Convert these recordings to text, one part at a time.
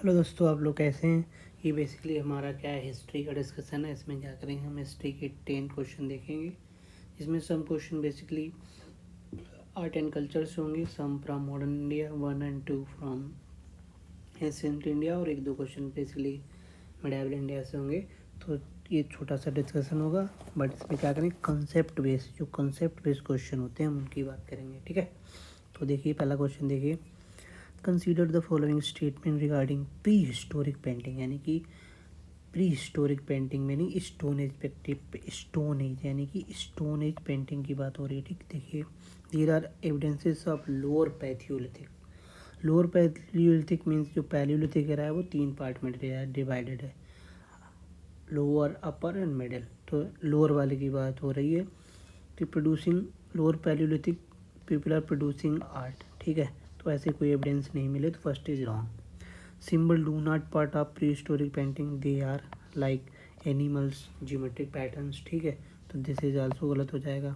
Hello दोस्तों, आप लोग कैसे हैं। ये बेसिकली हमारा क्या है, हिस्ट्री का डिस्कशन है। इसमें क्या करेंगे, हम हिस्ट्री के 10 क्वेश्चन देखेंगे। इसमें some question basically art and culture से होंगे, some from modern India 1 and 2 from ancient India, और एक दो क्वेश्चन बेसिकली मिडाइवल इंडिया से होंगे। तो ये छोटा सा डिस्कशन होगा, बट इसमें क्या करेंगे, कंसेप्ट बेस्ड, जो कंसेप्ट बेस्ड क्वेश्चन होते हैं हम उनकी बात करेंगे, ठीक है। तो देखिए, पहला क्वेश्चन देखिए, consider the following statement regarding pre historic painting, यानी कि प्री हिस्टोरिक पेंटिंग में नहीं, स्टोन एज स्टोन एज, यानी कि स्टोन एज पेंटिंग की बात हो रही है, ठीक। देखिए, there are evidences of lower palaeolithic. Lower palaeolithic means जो पैलियोलिथिक रहा है वो 3 पार्ट में डिवाइडेड है, लोअर, अपर एंड मिडिल। तो लोअर वाले की बात हो रही है कि producing lower palaeolithic people are producing art, ठीक है। तो ऐसे कोई एविडेंस नहीं मिले, तो first is wrong. Symbol do not part of prehistoric painting, they are like animals, geometric patterns, ठीक है। तो दिस इज आल्सो गलत हो जाएगा।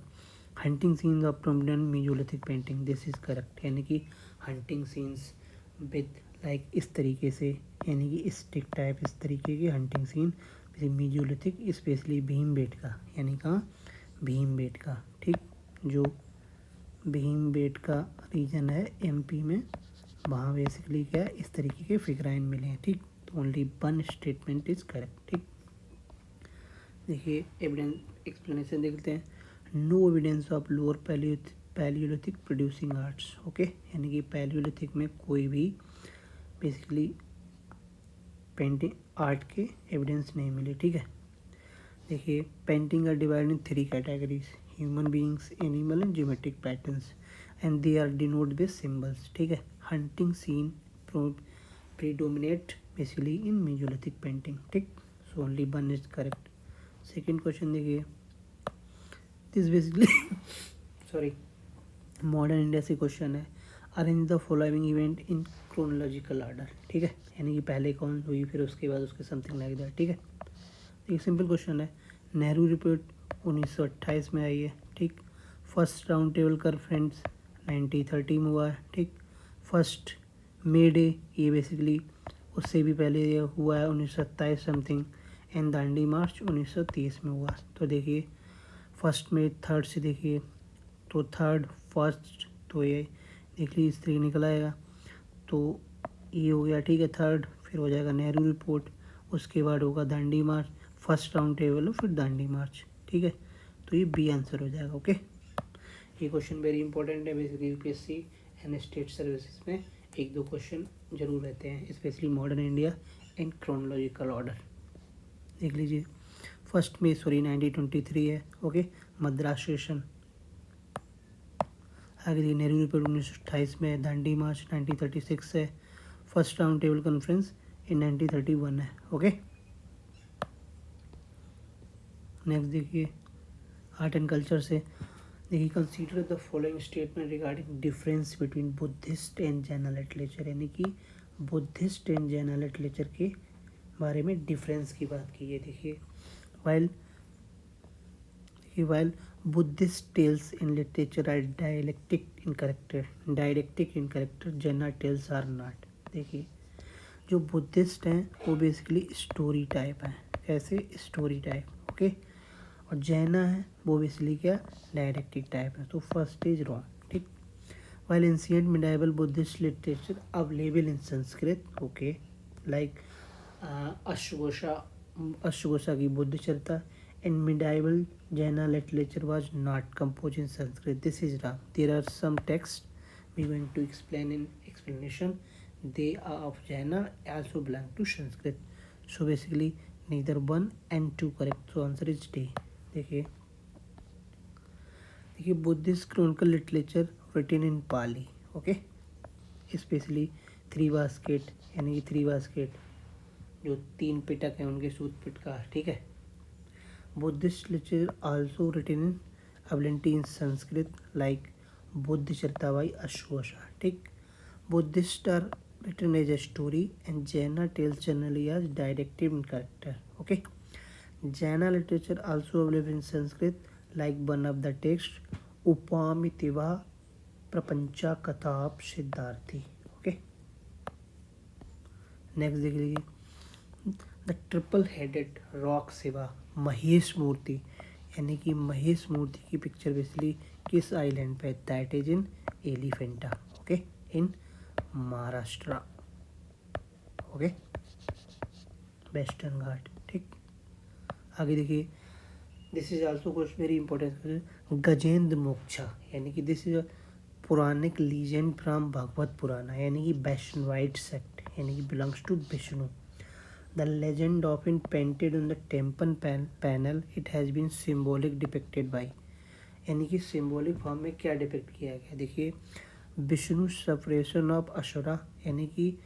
Hunting scenes of prominent mesolithic painting, this is correct, यानी कि हंटिंग सीन्स विद लाइक इस तरीके से, यानी कि स्टिक टाइप, इस तरीके के hunting scene Mesolithic, specially Bhimbetka, यानी कहाँ, भीमबेटका, ठीक। जो भीमबेटका रीजन है एमपी में, वहाँ बेसिकली क्या है, इस तरीके के फिगराइन मिले हैं, ठीक। तो only one statement is correct, ठीक। देखिए, एविडेंस एक्सप्लेनेशन देखते हैं। No evidence of lower Palaeolithic producing arts, okay, यानी कि पैलियोलिथिक में कोई भी बेसिकली पेंटिंग आर्ट के एविडेंस नहीं मिले, ठीक है। देखिए, painting are divided in 3 categories, human beings, animal and geometric patterns, and they are denote with symbols, ठीक है। Hunting scene predominate basically in Mesolithic painting, ठीक। So only one is correct. Second question देखिए, this basically sorry, modern India से question है। Arrange the following event in chronological order, ठीक है, यानी कि पहले कौन हुई, फिर उसके बाद उसके समथिंग लाइक दैट, ठीक है। एक सिंपल क्वेश्चन है। नेहरू रिपोर्ट 1928 में आई है, ठीक। फर्स्ट राउंड टेबल कॉन्फ्रेंस 1930 में हुआ है, ठीक। फर्स्ट मे डे, ये बेसिकली उससे भी पहले ये हुआ है 1927 समथिंग, एंड दांडी मार्च 1930 में हुआ। तो देखिए, फर्स्ट में थर्ड से देखिए, तो थर्ड फर्स्ट, तो ये देख लीजिए इस तरीके निकल आएगा। तो ये हो गया, ठीक है, थर्ड। फिर हो जाएगा नेहरू रिपोर्ट, उसके बाद होगा दांडी मार्च, फर्स्ट राउंड टेबल और फिर दांडी मार्च, ठीक है। तो ये बी आंसर हो जाएगा, ओके। ये क्वेश्चन वेरी इंपॉर्टेंट है, basically UPSC and state services में एक दो क्वेश्चन जरूर रहते हैं, specially modern India in chronological order. देख लीजिए, फर्स्ट में 1923 है, ओके, मद्रास सेशन। आगे नेहरू रिपोर्ट 1928 में, दांडी मार्च 1936 है, first round table conference in 1931 है, ओके। नेक्स्ट देखिए, आर्ट एंड कल्चर से देखिए, consider the following statement regarding difference between Buddhist and Jain literature, यानी कि बुद्धिस्ट एंड जैन लिटरेचर के बारे में डिफरेंस की बात की है। देखिए, while Buddhist tales in literature are dialectic in character, Jain tales are not। देखिए, जो बुद्धिस्ट हैं वो बेसिकली स्टोरी टाइप हैं, कैसे, स्टोरी टाइप, ओके। और जैना है वो बेसिकली क्या, डायरेक्टिक टाइप है। तो फर्स्ट इज रॉन्ग, ठीक। While ancient medieval Buddhist literature available in Sanskrit, okay, like अश्वघोषा की Buddha Charita, and medieval Jaina literature was not composed in Sanskrit. This is wrong. There are some texts we are going to explain in explanation. They are of Jaina, also belong to Sanskrit. So basically neither 1 and 2 correct. So answer is D. देखिए, Buddhist chronicle literature written in Pali, okay, specially 3 basket, यानी कि 3 basket जो 3 पिटक हैं उनके सूत पिटका, ठीक है। Buddhist literature also written in abundantly in Sanskrit, like Buddha चरिता by अश्वघोषा, ठीक। Buddhist are written as a story and Jaina tales generally as directive in character, okay. Jaina literature also available in Sanskrit, like one of the text Upamitiva Prapancha Katab Siddharthi, okay. Next देख लीजिए, the triple headed rock Shiva Mahesh Murti, यानी कि महेश मूर्ति की picture basically किस island पे, that is in Elephanta, okay, in Maharashtra, okay, western Ghat, ठीक। आगे देखिए, this is also question very important, Gajendra Moksha, यानी कि this is a Puranic legend from Bhagavata Purana, यानी कि वैष्णवाइट सेक्ट, यानी कि belongs to Vishnu. The legend of in painted on the temple panel, it has been symbolic depicted by, यानी कि सिम्बॉलिक फॉर्म में क्या डिपिक्ट किया गया, देखिए, विष्णु सेपरेशन ऑफ असुरा, यानी कि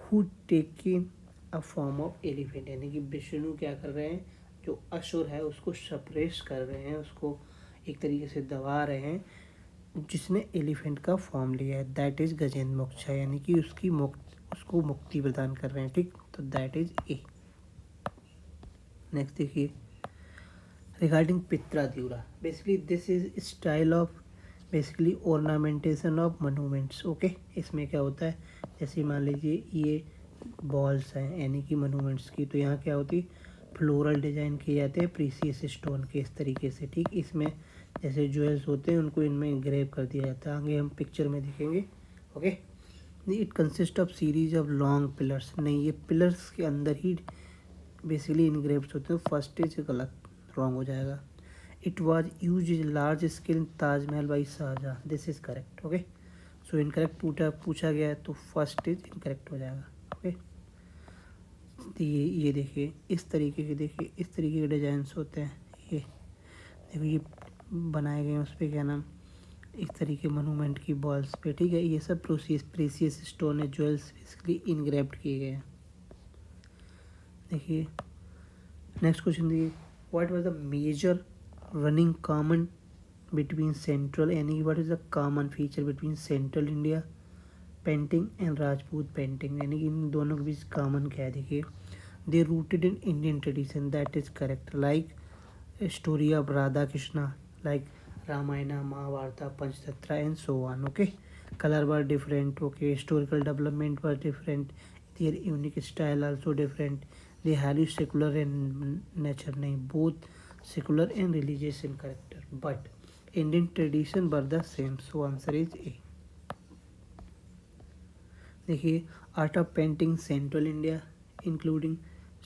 who taking a form of elephant, यानी कि विष्णु क्या कर रहे हैं, जो असुर है उसको सप्रेस कर रहे हैं, उसको एक तरीके से दबा रहे हैं, जिसने एलिफेंट का फॉर्म लिया है, दैट इज गजेंद्र मोक्षा, यानी कि उसको मुक्ति प्रदान कर रहे हैं, ठीक। तो दैट इज ए। नेक्स्ट देखिए, regarding pietra dura, basically this is style of basically ornamentation of monuments, okay. इसमें क्या होता है, जैसे मान लीजिए ये बॉल्स हैं यानी कि मोनूमेंट्स की, तो यहाँ क्या होती है, फ्लोरल डिजाइन किए जाते हैं प्रीसियस स्टोन के, इस तरीके से, ठीक। इसमें जैसे ज्वेल्स होते हैं उनको इनमें इंग्रेव कर दिया जाता है, आगे हम पिक्चर में देखेंगे, okay. It consist of series of long pillars, नहीं ये पिलर्स के अंदर ही बेसिकली इनग्रेव्स होते हैं, फर्स्ट इज गलत, रॉन्ग हो जाएगा। It was use is large scale in Taj Mahal by Shah Jahan, this is correct, okay. So incorrect पूछा गया है तो फर्स्ट इज इनकरेक्ट हो जाएगा, ओके। तो ये देखिए इस तरीके के डिजाइंस होते हैं, ये देखो ये बनाए गए हैं उस पर, क्या नाम, इस तरीके मोनूमेंट की बॉल्स पे, ठीक है। ये सब प्रीसियस स्टोन है, ज्वेल्स बेसिकली इनग्रेव्ड किए गए हैं। देखिए नेक्स्ट क्वेश्चन देखिए, what was the major running common between central, यानी what is the common feature between central India painting and Rajput painting, यानी कि इन दोनों के बीच कॉमन क्या है, देखिए, they rooted in Indian tradition, that is correct, like story of Radha Krishna, like Ramayana Mahabharata Panchatantra and so on, okay. Colour were different, okay, historical development were different, their unique style also different, they highly secular in nature, नहीं, both secular and religious in character, but Indian tradition were the same, so answer is A. देखिए, art of painting central India, including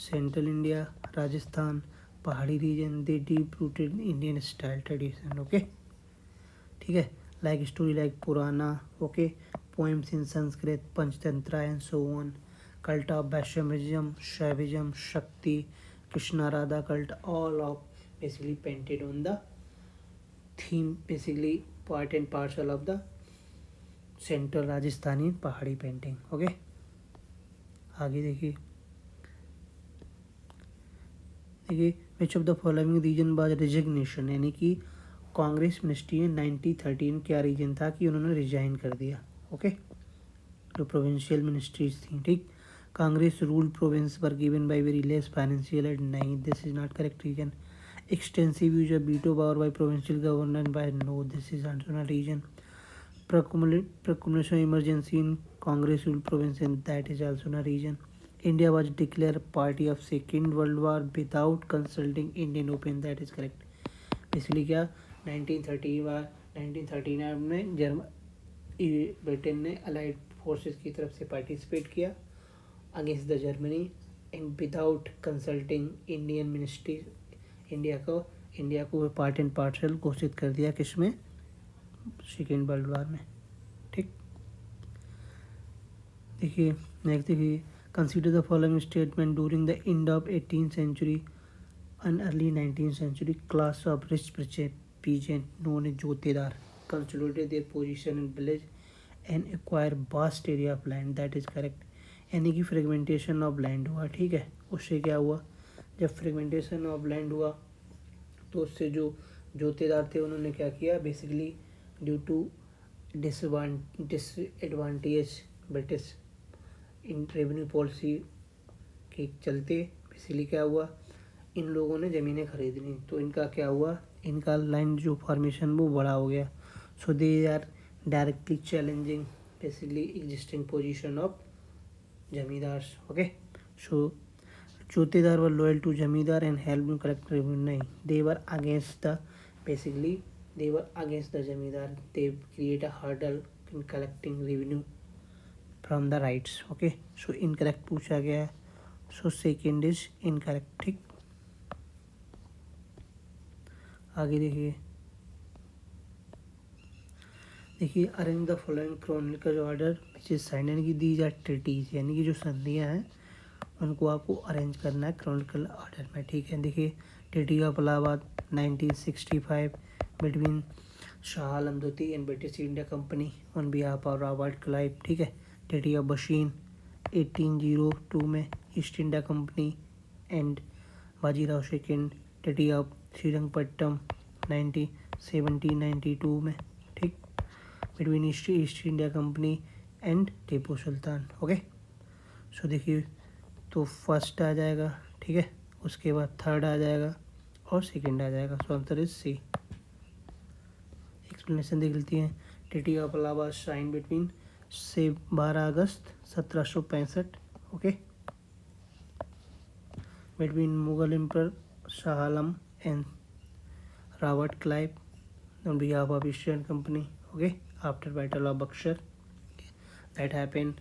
central India, Rajasthan, पहाड़ी region, they deep rooted in Indian style tradition, okay, ठीक है। Like story like Purana, okay, poems in Sanskrit, Panchatantra and so on, cult of Vaishnavism, Shaivism, Shakti, Krishna Radha cult, all of basically painted on the theme, basically part and parcel of the central Rajasthani Pahari painting, okay. आगे देखिए which of the following reason was resignation, यानी कि Congress ministry में 1913 क्या reason था कि उन्होंने resign कर दिया, ओके, जो प्रोविंशियल मिनिस्ट्रीज थी, ठीक। Congress rule province were given by very less financial aid, नहीं, this is not correct reason. Extensive use of veto power by provincial governor by, no, this is also not reason. Proclamation emergency in Congress ruled province, and that is also a region. India was declared party of Second World War without consulting Indian opinion, that is correct. इसलिए क्या 1939 में Britain ने allied forces की तरफ से participate किया against the Germany and without consulting Indian ministry, India को part and parcel घोषित कर दिया, किसमें, सेकेंड वर्ल्ड वार में, ठीक। देखिए नेक्स्ट देखिए, consider the following statement, during the end of 18th century and early 19th century class of rich peasant known as जोतेदार consolidated their position in village and acquire vast area of land, that is correct, यानी कि fragmentation of land हुआ, ठीक है। उससे क्या हुआ, जब fragmentation of land हुआ तो उससे जो जोतेदार थे उन्होंने क्या किया, basically due to disadvantage British in revenue policy के चलते बेसिकली क्या हुआ, इन लोगों ने ज़मीनें खरीदनी, तो इनका क्या हुआ, इनका लैंड जो फॉर्मेशन वो बड़ा हो गया, so they are directly challenging basically existing position of zamindars. Okay, so चौथेदार were loyal to जमींदार and helped him collect revenue. नहीं, they were against the जमींदार. They create a hurdle in collecting revenue from the rights. Okay, so incorrect पूछा गया है. So second is incorrect. ठीक, आगे देखिए arrange the following Chronicle order which is sine, यानी कि दीज आर ट्रीटीज, यानी कि जो संधियाँ हैं उनको आपको अरेंज करना है क्रॉनिकल ऑर्डर में. ठीक है, देखिए treaty of Allahabad 1965 between Shah Alam द्वितीय and British India company on behalf of Robert Clive. ठीक है, ट्रीटी ऑफ बशीन 1802 में East India Company and Bajirao second. Treaty of Srirangapatnam 1792 में. ठीक, between East India Company and Tipu Sultan. Okay, so देखिए तो फर्स्ट आ जाएगा. ठीक है, उसके बाद थर्ड आ जाएगा और सेकंड आ जाएगा. So answer is C. Explanation देख लेती हैं. Treaty of Allahabad sign between से 12 August 1765. Okay, between Mughal emperor Shah Alam and Robert Clive on behalf of East India Company. Okay, after Battle of Buxar that happened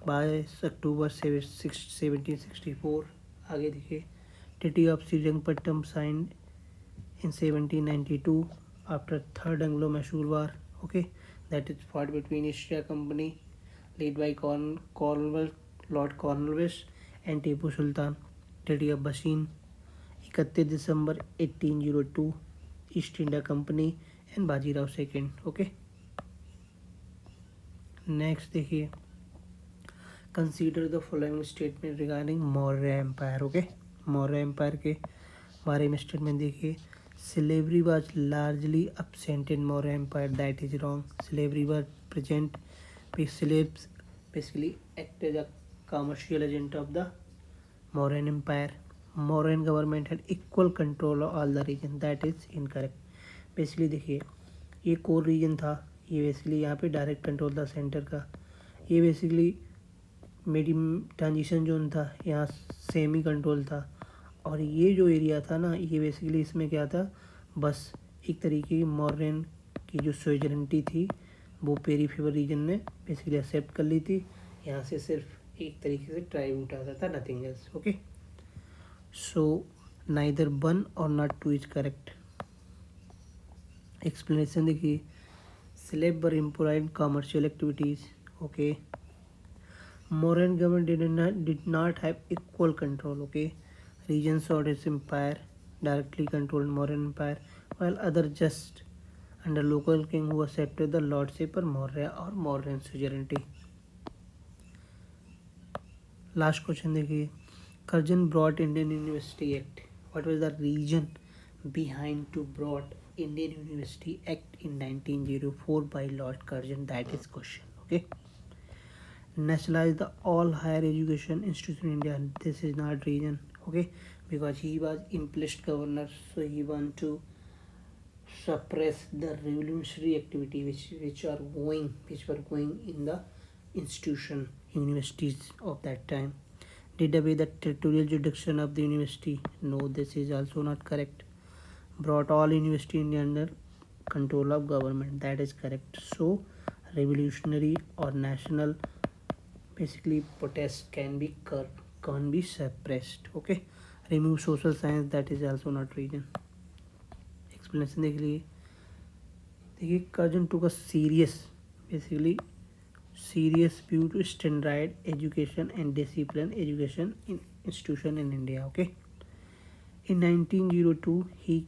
by October 1764. आगे देखिए Treaty of Srirangpattam signed in 1792 after Third Anglo-Mysore War. Okay, that is fought between East India Company led by Lord Cornwallis and Tipu Sultan. Treaty of Bassein 31 December 1802 East India Company and Bajirao second. Okay, next देखिए consider the following statement regarding Maurya empire. Okay, Maurya empire के बारे में statement देखिए. Slavery was largely absent in Maurya empire. That is wrong. Slavery was present. Slaves basically act as a commercial agent of the Mauryan empire. Mauryan government had equal control of all the region. That is incorrect. Basically देखिए ये core reason था, ये basically यहाँ पे direct control था centre का. ये basically मेरी ट्रांजिशन जोन था, यहाँ सेमी कंट्रोल था. और ये जो एरिया था ना, ये बेसिकली इसमें क्या था, बस एक तरीके की मौर्यन की जो सोजरेंटी थी वो पेरीफेरल रीजन ने बेसिकली एक्सेप्ट कर ली थी. यहाँ से सिर्फ एक तरीके से ट्राइब उठाता था, nothing else. Okay, so neither one or not two is correct. Explanation देखिए. Slave were employed in commercial activities. Okay, Mauryan government did not have equal control. Okay, regions of its empire directly controlled Mauryan empire, while others just under local king who accepted the lordship or Maurya or Mauryan suzerainty. Last question देखिए. Curzon brought Indian University Act. What was the reason behind to brought Indian University Act in 1904 by Lord Curzon? That is question. Okay. Nationalize the all higher education institution in India. This is not reason. Okay, because he was implicit governor, so he want to suppress the revolutionary activity which were going in the institution universities of that time. Did away the territorial jurisdiction of the university. No, this is also not correct. Brought all university in under control of government. That is correct. So revolutionary or national basically protest can be suppressed. Okay, remove social science. That is also not reason. Explanation देख लिए. देखिए Curzon took a serious view to standard education and discipline education in institution in India. Okay, in 1902 he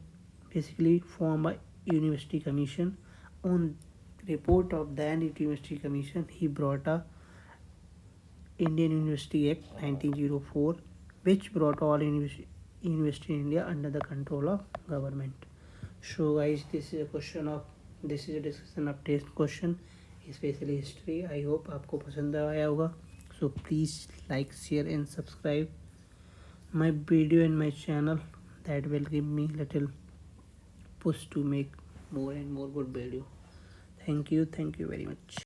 basically formed a university commission. On report of then university commission, he brought a Indian University Act 1904, which brought all university in India under the control of government. So guys, this is a discussion of test question, especially history. I hope आपको पसंद आया होगा. So please like, share and subscribe my video and my channel. That will give me little push to make more and more good video. Thank you very much.